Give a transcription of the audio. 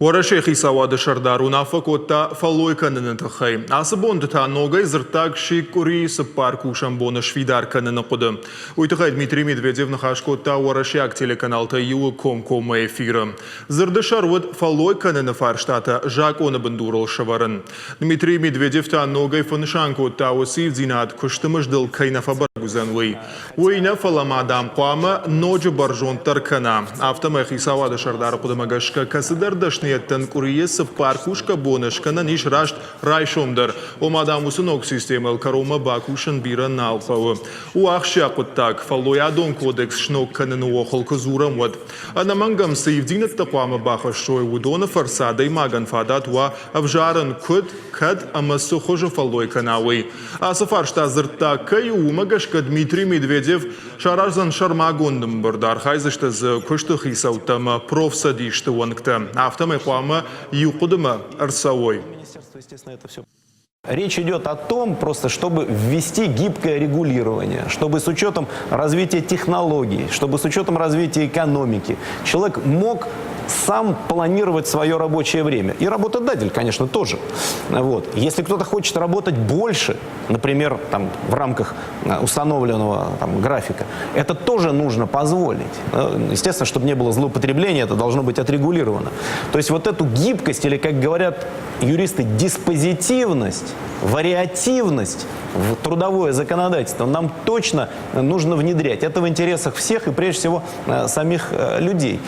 ورشيخي سواد شردار ونافقوتا فلوي كنن تخي عصبون دتا نوغي زرتاق شيكوري سبار كوشن بون شفيدار كنن قدم ويتخي دميتري ميدفيديف نخاشكوتا ورشياك телеканал ТАЮ كوم эфиры زردشار ود فلوي كنن فارштата жак он бандурал шаваран Дмитрий Медведев та ногой фаншанкота усив зинат куштымыждыл кайнафабар гузанвей уйна фаламадам қуама ноджи баржон таркана автомехи савада шардар кудамагашка касыдар дашни Танкурие паркушка бонышкана ниш рашт райшомдар. Омадам усунок системал карома бакушан бира налпавы. У ахшакуттак фалоядон кодекс шнок канен уохол казурам вад. Анамангам сейвдинат тапама баха шой удона фарсада и маган фадат ва авжаран кад амасу хожа фалой канавы. А сафаршта зырта каю умагашка Дмитрий Медведев шаражзан шармагондым бардар хайзашта за куштухи саутама профсадишты ванкта. Автомэ Пама Юкудама Арсавой. Речь идет о том, просто чтобы ввести гибкое регулирование, чтобы с учетом развития технологий, чтобы с учетом развития экономики человек мог сам планировать свое рабочее время. И работодатель, конечно, тоже. Вот. Если кто-то хочет работать больше, например, там, в рамках установленного графика, это тоже нужно позволить. Естественно, чтобы не было злоупотребления, это должно быть отрегулировано. То есть вот эту гибкость, или, как говорят юристы, диспозитивность, вариативность в трудовое законодательство нам точно нужно внедрять. Это в интересах всех и, прежде всего, самих людей.